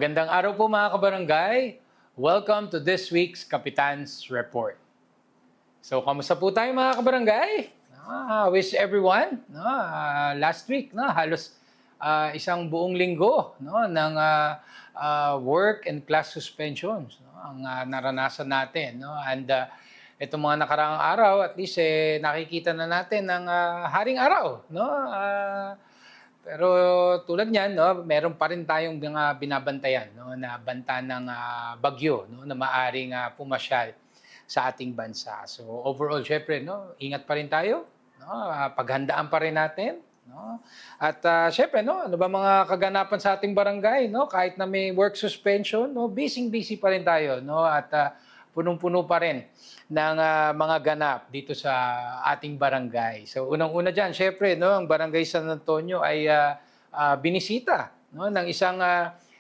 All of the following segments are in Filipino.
Magandang araw po mga kabarangay. Welcome to this week's Kapitan's Report. So, kamusta po tayo mga kabarangay? Wish everyone, last week, halos isang buong linggo ng work and class suspensions ang naranasan natin. And itong mga nakaraang araw, at least nakikita na natin ng haring araw. Pero tulad niyan, meron pa rin tayong mga binabantayan na banta ng bagyo na maaring pumasyal sa ating bansa. So overall, syempre, ingat pa rin tayo, paghandaan pa rin natin. At syempre, ano ba mga kaganapan sa ating barangay? Kahit na may work suspension, busy pa rin tayo. At punong-puno pa rin ng mga ganap dito sa ating barangay. So unang-una dyan, syempre, ang Barangay San Antonio ay binisita ng isang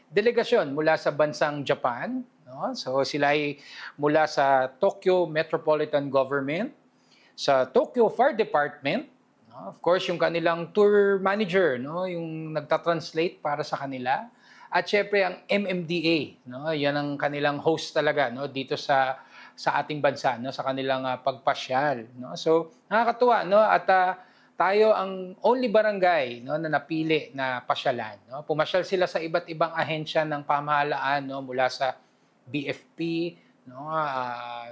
delegasyon mula sa bansang Japan. So sila ay mula sa Tokyo Metropolitan Government, sa Tokyo Fire Department, of course yung kanilang tour manager, yung nagta-translate para sa kanila, at syempre ang MMDA, yan ang kanilang host talaga dito sa ating bansa, sa kanilang pagpasyal. So nakakatuwa, at tayo ang only barangay na napili na pasyalan. Pumasyal sila sa iba't ibang ahensya ng pamahalaan, mula sa BFP,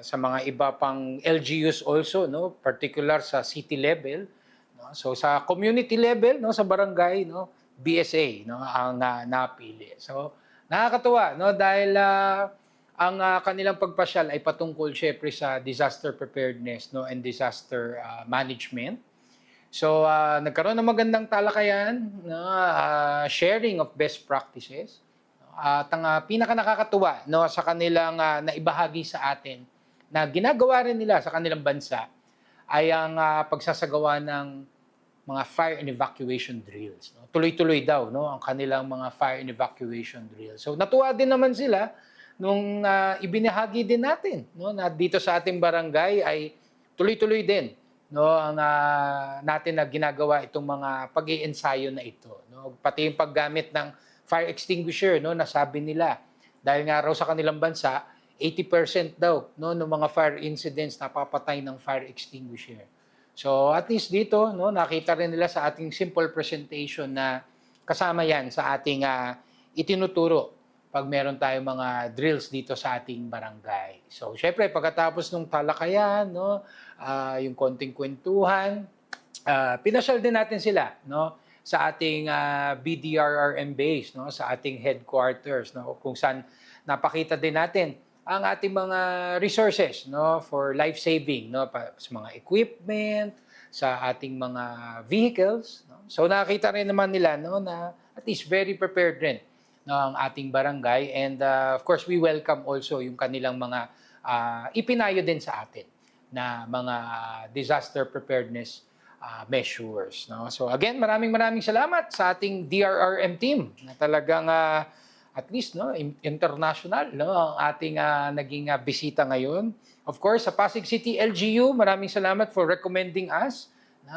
sa mga iba pang LGUs also, particular sa city level. So sa community level, sa barangay, BSA ang napili. So nakakatuwa dahil ang kanilang pagpasyal ay patungkol syempre sa disaster preparedness and disaster management. So nagkaroon ng magandang talakayan, sharing of best practices. At ang pinaka nakakatuwa sa kanilang naibahagi sa atin na ginagawa rin nila sa kanilang bansa ay ang pagsasagawa ng mga fire and evacuation drills. Tuloy-tuloy daw ang kanilang mga fire and evacuation drills. So natuwa din naman sila nung ibinahagi din natin na dito sa ating barangay ay tuloy-tuloy din ang natin na ginagawa itong mga pag-iensayo na ito. Pati yung paggamit ng fire extinguisher, nasabi nila. Dahil nga raw sa kanilang bansa, 80% daw ng mga fire incidents napapatay ng fire extinguisher. So at least dito, nakita rin nila sa ating simple presentation na kasama yan sa ating itinuturo pag meron tayong mga drills dito sa ating barangay. So syempre, pagkatapos ng talakayan, yung konting kwentuhan, pinasyal din natin sila sa ating BDRRM base, sa ating headquarters, kung saan napakita din natin ang ating mga resources for life-saving, sa mga equipment, sa ating mga vehicles. So nakita rin naman nila na at least very prepared rin ang ating barangay. And of course, we welcome also yung kanilang mga ipinayo din sa atin na mga disaster preparedness measures. So again, maraming salamat sa ating DRRM team na talagang at least international ang ating naging bisita ngayon. Of course, sa Pasig City LGU, maraming salamat for recommending us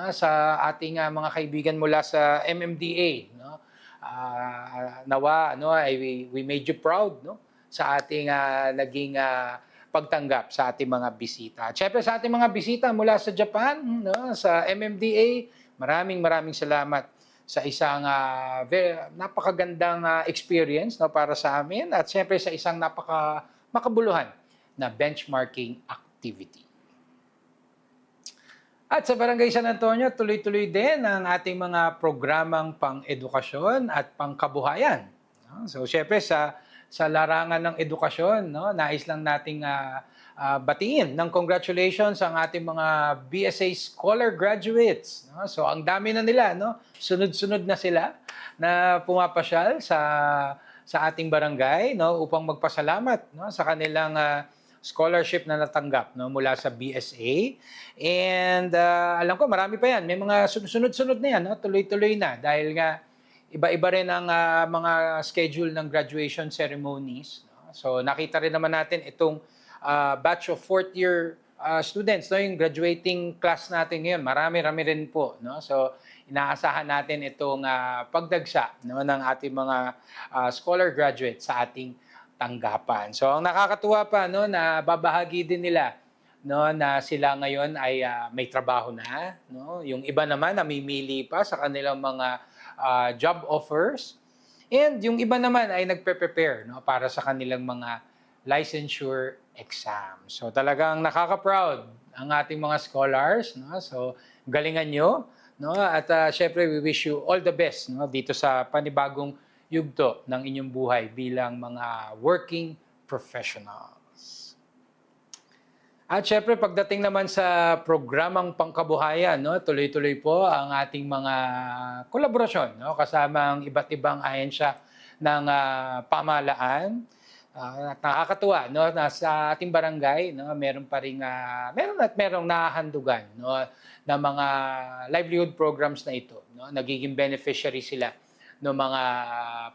sa ating mga kaibigan mula sa MMDA. Nawa, we made you proud sa ating naging pagtanggap sa ating mga bisita. At syempre sa ating mga bisita mula sa Japan, sa MMDA, maraming salamat sa isang napakagandang experience para sa amin at syempre sa isang makabuluhan na benchmarking activity. At sa Barangay San Antonio, tuloy-tuloy din ang ating mga programang pang-edukasyon at pang-kabuhayan. So syempre sa larangan ng edukasyon, nais lang nating batiin ng congratulations ang ating mga BSA Scholar graduates. So ang dami na nila, sunod-sunod na sila na pumapasyal sa ating barangay upang magpasalamat sa kanilang scholarship na natanggap mula sa BSA. And alam ko marami pa yan, may mga sunod-sunod na yan, tuloy-tuloy na dahil nga iba-iba rin ang mga schedule ng graduation ceremonies. So nakita rin naman natin itong batch of fourth year students, yung graduating class natin ngayon, marami rin po. So inaasahan natin itong pagdagsa, no, ng ating mga scholar graduates sa ating tanggapan. So ang nakakatuwa pa, no, na babahagi din nila, no, na sila ngayon ay may trabaho na, no. Yung iba naman namimili pa sa kanilang mga job offers. And yung iba naman ay nagpe-prepare, no, para sa kanilang mga licensure exam. So talagang nakaka-proud ang ating mga scholars, no. So galingan nyo, no, at syempre we wish you all the best, no, dito sa panibagong yugto ng inyong buhay bilang mga working professionals. At syempre pagdating naman sa programang pangkabuhayan, no, tuloy-tuloy po ang ating mga kolaborasyon, no, kasama ang iba't ibang ahensya ng pamahalaan. At nakakatuwa, no, na sa ating barangay, no, meron pa ring merong nahahandugan, no, na mga livelihood programs na ito, no. Nagiging beneficiary sila ng mga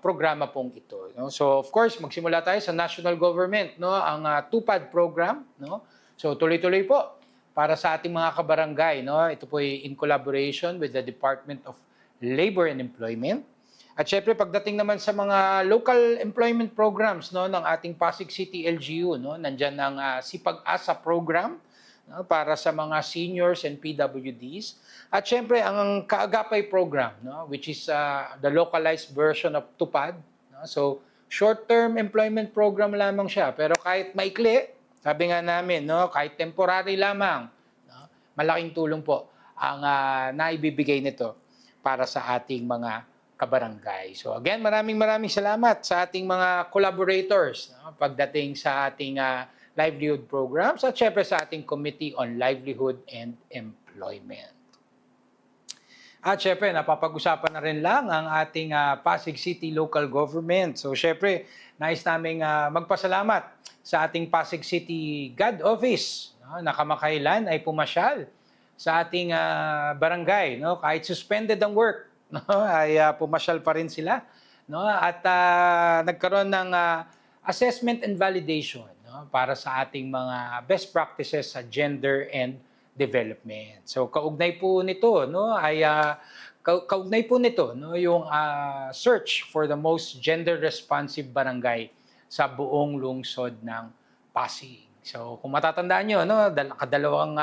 programa pong ito, no. So of course, magsimula tayo sa national government, no, ang TUPAD program, no. So tuloy-tuloy po para sa ating mga kabarangay, no. Ito po ay in collaboration with the Department of Labor and Employment. At syempre pagdating naman sa mga local employment programs, no, ng ating Pasig City LGU, no, nandiyan ang Sipag-asa program, no, para sa mga seniors and PWDs. At syempre ang Kaagapay program, no, which is the localized version of TUPAD, no. So short-term employment program lamang siya, pero kahit maikli, sabi nga namin, no, kahit temporary lamang, no, malaking tulong po ang naibibigay nito para sa ating mga kabarangay. So again, maraming salamat sa ating mga collaborators, no, pagdating sa ating livelihood programs at syempre sa ating Committee on Livelihood and Employment. At syempre, napapag-usapan na rin lang ang ating Pasig City Local Government. So syempre, nais naming magpasalamat sa ating Pasig City God Office, no, na kamakailan ay pumasyal sa ating barangay, no, kahit suspended ang work, no, ay pumasyal pa rin sila, no, at nagkaroon ng assessment and validation, no, para sa ating mga best practices sa gender and development. So kaugnay po nito, no, ay kaugnay po nito, no, yung search for the most gender responsive barangay sa buong lungsod ng Pasig. So kung matatandaan nyo, no, kadalawang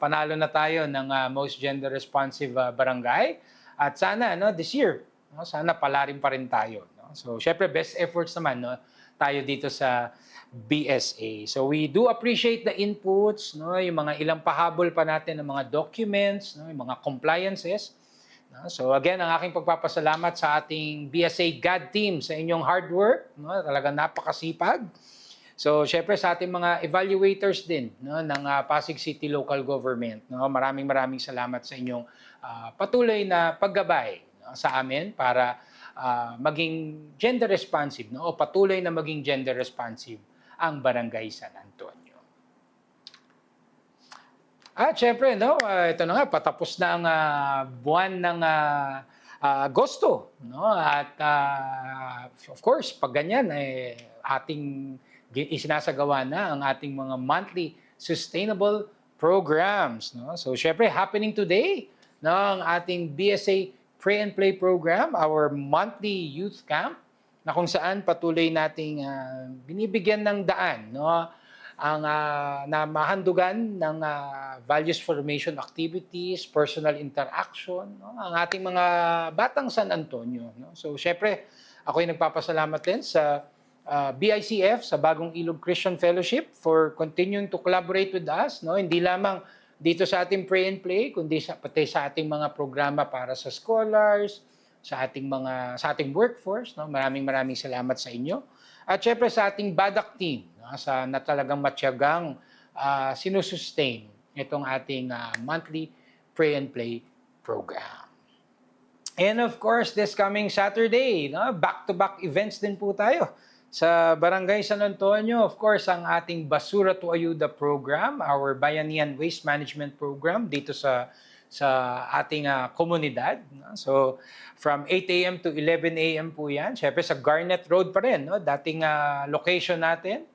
panalo na tayo ng most gender responsive barangay. At sana, no, this year, no, sana palarin pa rin tayo, no? So syempre best efforts naman, no, tayo dito sa BSA. So we do appreciate the inputs, no, yung mga ilang pahabol pa natin ng mga documents, no, yung mga compliances. No? So again, ang aking pagpapasalamat sa ating BSA GAD team sa inyong hard work, no, talagang napakasipag. So syempre sa ating mga evaluators din, no, ng Pasig City Local Government, no, maraming salamat sa inyong patuloy na paggabay, no, sa amin para maging gender responsive, no, o patuloy na maging gender responsive ang Barangay San Antonio. At syempre, no, ito na nga, patapos na ang buwan ng Agosto, no, at of course, pag ganyan, ating isinasagawa na ang ating mga monthly sustainable programs, no. So syempre, happening today, no, ang ating BSA Pray and Play program, our monthly youth camp, na kung saan patuloy nating binibigyan ng daan, no, ang na mahandugan ng values formation activities, personal interaction, no, ang ating mga batang San Antonio, no. So syempre, ako'y nagpapasalamat din sa BICF, sa Bagong Ilog Christian Fellowship for continuing to collaborate with us, no, hindi lamang dito sa ating Pray and Play, kundi pati sa ating mga programa para sa scholars, sa ating workforce, no. Maraming salamat sa inyo. At syempre sa ating BADAC team, no, na talagang matyagang sinusustain itong ating monthly Pray and Play program. And of course, this coming Saturday, no, back-to-back events din po tayo sa Barangay San Antonio. Of course, ang ating Basura to Ayuda program, our Bayanihan Waste Management program dito sa ating komunidad. No? So, from 8 a.m. to 11 a.m. po yan. Siyempre sa Garnet Road pa rin, no? Dating location natin.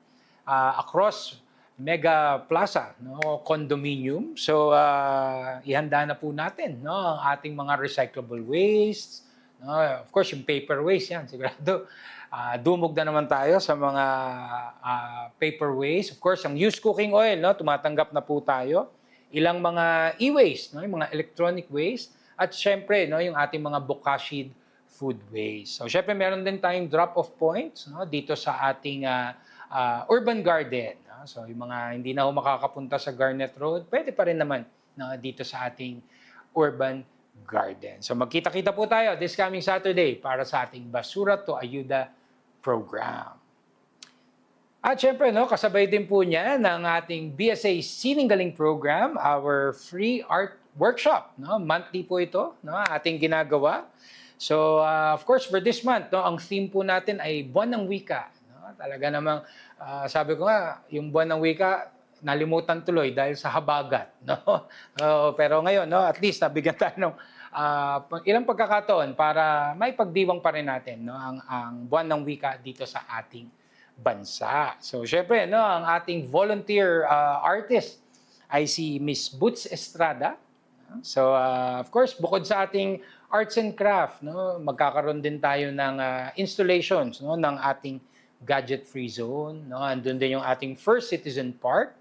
Across mega plaza, no, condominium. So ihanda na po natin, no, ang ating mga recyclable wastes, no. Of course, yung paper waste yan, sigurado. Dumog na naman tayo sa mga paper waste. Of course, ang used cooking oil, no, tumatanggap na po tayo. Ilang mga e-waste, no, yung mga electronic waste, at syempre, no, yung ating mga bokashid food waste. So syempre meron din tayong drop-off points, no, dito sa ating urban garden. No? So yung mga hindi na ho makakapunta sa Garnet Road, pwede pa rin naman, no, dito sa ating urban garden. So magkita-kita po tayo this coming Saturday para sa ating Basura to Ayuda program. At syempre, no, kasabay din po niya ng ating BSA Sininggaling program, our free art workshop. No? Monthly po ito, no, ating ginagawa. So, of course, for this month, no, ang theme po natin ay Buwan ng Wika. No? Talaga namang, sabi ko nga, yung Buwan ng Wika, nalimutan tuloy dahil sa habagat. No? Pero ngayon, no, at least nabigyan tayo ng ilang pagkakataon para may pagdiwang pa rin natin, no, ang Buwan ng Wika dito sa ating bansa. So, syempre, no, ang ating volunteer artist ay si Miss Boots Estrada. So, of course, bukod sa ating arts and craft, no, magkakaroon din tayo ng installations, no, ng ating gadget-free zone. No? Andun din yung ating First Citizen Park.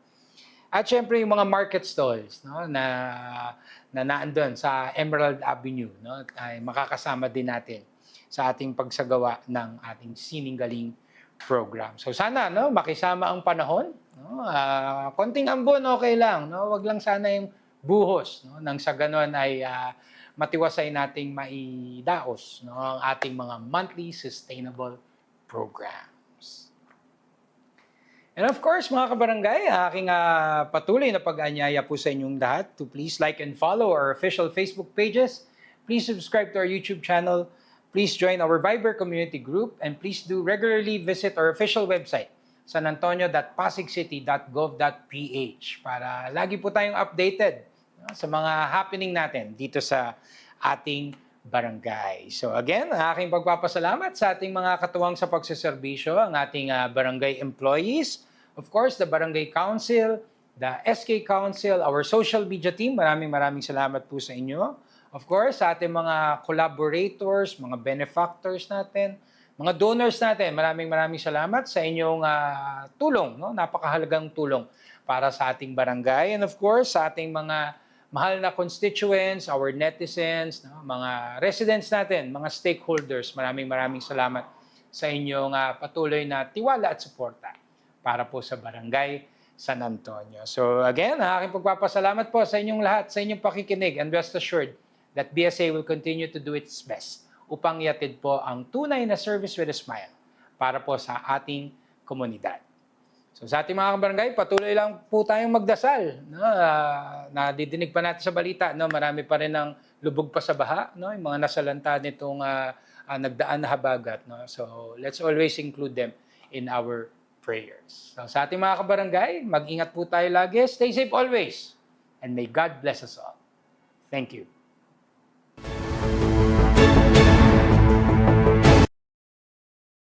At syempre yung mga market stalls, no, na naandun sa Emerald Avenue, no, ay makakasama din natin sa ating pagsagawa ng ating Sininggaling program. So sana, no, makisama ang panahon, no, konting ambon okay lang, no, wag lang sana yung buhos, no, nang sa ganon ay matiwasay nating maidaos, no, ang ating mga monthly sustainable programs. And of course, mga kabarangay, aking patuloy na pag-anyaya po sa inyong lahat to please like and follow our official Facebook pages. Please subscribe to our YouTube channel. Please join our Viber community group. And please do regularly visit our official website, sanantonio.pasigcity.gov.ph, para lagi po tayong updated, no, sa mga happening natin dito sa ating barangay. So again, aking pagpapasalamat sa ating mga katuwang sa pagseserbisyo, ang ating barangay employees, of course, the Barangay Council, the SK Council, our social media team, maraming salamat po sa inyo. Of course, sa ating mga collaborators, mga benefactors natin, mga donors natin, maraming salamat sa inyong tulong, no? Napakahalagang tulong para sa ating barangay. And of course, sa ating mga mahal na constituents, our netizens, no? Mga residents natin, mga stakeholders, maraming salamat sa inyong patuloy na tiwala at suporta para po sa Barangay San Antonio. So again, aking pagpapasalamat po sa inyong lahat, sa inyong pakikinig, and rest assured that BSA will continue to do its best upang iatid po ang tunay na service with a smile para po sa ating komunidad. So sa ating mga kabarangay, patuloy lang po tayong magdasal. No? Nadidinig pa natin sa balita, no? Marami pa rin ang lubog pa sa baha, no? Yung mga nasalanta nitong nagdaan na habagat. No? So let's always include them in our prayers. So sa ating mga kabarangay, mag-ingat po tayo lagi. Stay safe always. And may God bless us all. Thank you.